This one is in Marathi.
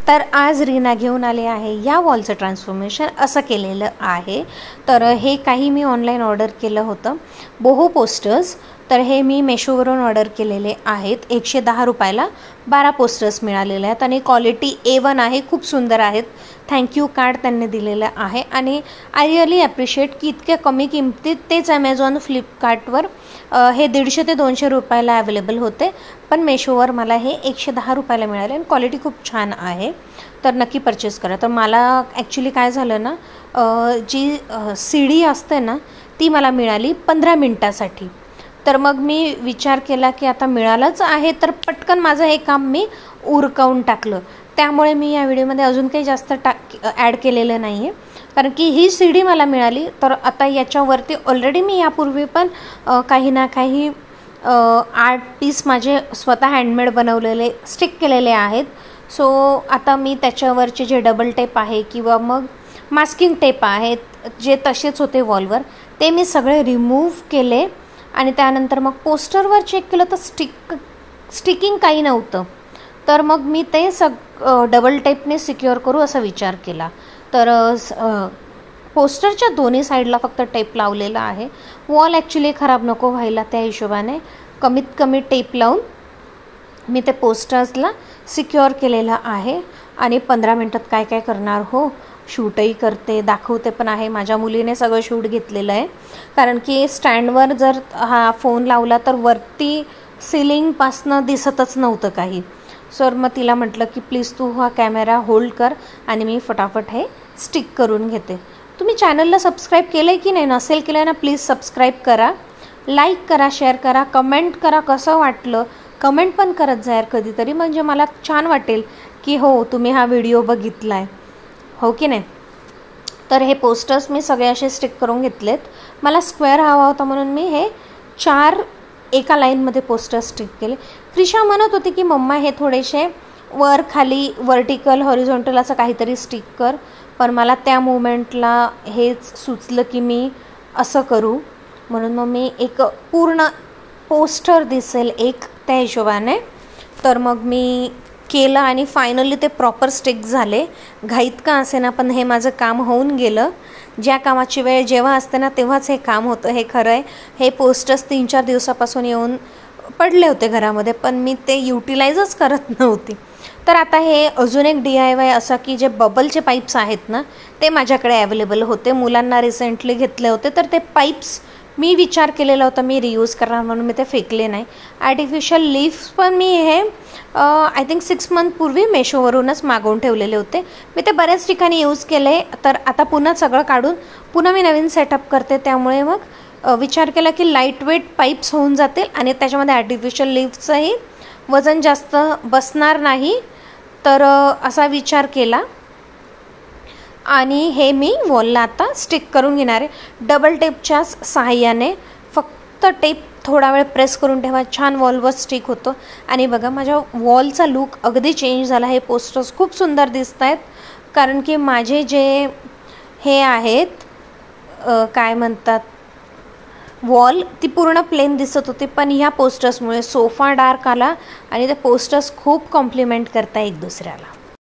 तर आज रीना घेऊन आले आहे या वॉलचं ट्रान्सफॉर्मेशन असं केलेलं आहे। तर हे काही मी ऑनलाईन ऑर्डर केलं होतं, बोहो पोस्टर्स। तर हे मी मेशोवरून ऑर्डर केलेले आहेत। 110 रुपयाला 12 पोस्टर्स मिळालेले आहेत आणि क्वालिटी A1 आहे, खूप सुंदर आहेत। थँक्यू कार्ड त्यांनी दिलेलं आहे आणि आय रिअली ॲप्रिशिएट की इतक्या कमी किमतीत तेच ॲमेझॉन फ्लिपकार्टवर हे 150 ते 200 रुपयाला अवेलेबल होते, पण मेशोवर मला हे 110 रुपयाला मिळाले आणि क्वालिटी खूप छान आहे। तर नक्की परचेस करा। तर मला ॲक्च्युली काय झालं ना, जी CD असते ना ती मला मिळाली 15 मिनटासाठी। तर मग मी विचार केला की आता मिळालंच आहे तर पटकन माझं हे काम मी उरकावून टाकलं। त्यामुळे मी या व्हिडिओमध्ये अजून काही जास्त ॲड केलेलं नाही आहे, कारण की ही CD मला मिळाली। तर आता याच्यावरती ऑलरेडी मी यापूर्वी पण काही ना काही आर्ट पीस माझे स्वतः हँडमेड बनवलेले स्टिक केलेले आहेत। सो आता मी त्याच्यावरचे जे डबल टेप आहे किंवा मग मास्किंग टेप आहेत जे तसेच होते वॉलवर, ते मी सगळे रिमूव्ह केले आणि त्यानंतर मग पोस्टरवर चेक केलं तर स्टिकिंग काही नव्हतं। तर मग मी ते डबल टेपने सिक्युअर करू असा विचार केला। तर पोस्टरच्या दोन्ही साईडला फक्त टेप लावलेला आहे। वॉल ॲक्च्युली खराब नको व्हायला, त्या हिशोबाने कमीत कमी टेप लावून मी ते पोस्टर्सला सिक्युअर केलेलं आहे। आणि 15 मिनटात काय काय करणार हो, शूटही करते, दाखवते पण आहे। माझ्या मुलीने सगळं शूट घेतलेलं आहे, कारण की स्टँडवर जर हा फोन लावला तर वरती सिलिंगपासनं दिसतच नव्हतं काही। सर मग तिला म्हटलं की प्लीज तू हा कॅमेरा होल्ड कर आणि मी फटाफट हे स्टिक करून घेते। तुम्ही चॅनलला सबस्क्राईब केलं आहे की नाही, नसेल केलं आहे ना प्लीज सबस्क्राईब करा, लाईक करा, शेअर करा, कमेंट करा, कसं वाटलं कमेंट पण करत जा यार कधीतरी, म्हणजे मला छान वाटेल की हो तुम्ही हा व्हिडिओ बघितला आहे, हो की नाही। तर हे पोस्टर्स मी सगळे असे स्टिक करून घेतलेत। मला स्क्वेअर हवा होता म्हणून मी हे 4 एका लाईनमध्ये पोस्टर स्टिक केले। क्रिशा म्हणत होती की मम्मा हे थोडेसे वर खाली वर्टिकल हॉरिझॉन्टल असं काहीतरी स्टिक कर, पण मला त्या मोमेंटला हेच सुचलं की मी असं करू, म्हणून मग मी एक पूर्ण पोस्टर दिसेल एक त्या हिशोबाने तर मग मी केलं आणि फायनली ते प्रॉपर स्टिक झाले। घाईत का असे ना, पण हे माझं काम होऊन गेलं। ज्या कामाची वेळ जेव्हा असते ना तेव्हाच हे काम होतं, हे खरं आहे। हे पोस्टर्स 3-4 दिवसापासून येऊन पडले होते घरामध्ये, पण मी ते युटिलाइजच करत नव्हती। तर आता हे अजून एक DIY असं की जे बबलचे पाईप्स आहेत ना ते माझ्याकडे अवेलेबल होते, मुलांना रिसेंटली घेतले होते। तर ते पाईप्स मी विचार केलेला होता मी रियूज करणार म्हणून मी ते फेकले नाही। आर्टिफिशियल लीफ्स पण मी हे आय थिंक 6 मंथ पूर्वी मेशोवरूनच मागवून ठेवलेले होते। मी ते बऱ्याच ठिकाणी यूज केले, तर आता पुन्हा सगळं काढून पुन्हा मी नवीन सेटअप करते। त्यामुळे मग विचार केला की लाईट वेट पाईप्स होऊन जातील आणि त्याच्यामध्ये आर्टिफिशियल लीफ्सचंही वजन जास्त बसणार नाही, तर असा विचार केला आणि हे मी वॉलला आता स्टिक करून घेणार आहे डबल टेपच्या सहाय्याने। फक्त टेप थोडा वेळ प्रेस करून ठेवा, छान वॉलवर स्टिक होतो आणि बघा माझ्या वॉलचा लुक अगदी चेंज झाला। हे पोस्टर्स खूप सुंदर दिसत आहेत, कारण की माझे जे हे आहेत काय म्हणतात वॉल ती पूर्ण प्लेन दिसत होती, पण ह्या पोस्टर्समुळे सोफा डार्क आला आणि ते पोस्टर्स खूप कॉम्प्लिमेंट करता एक दुसऱ्याला।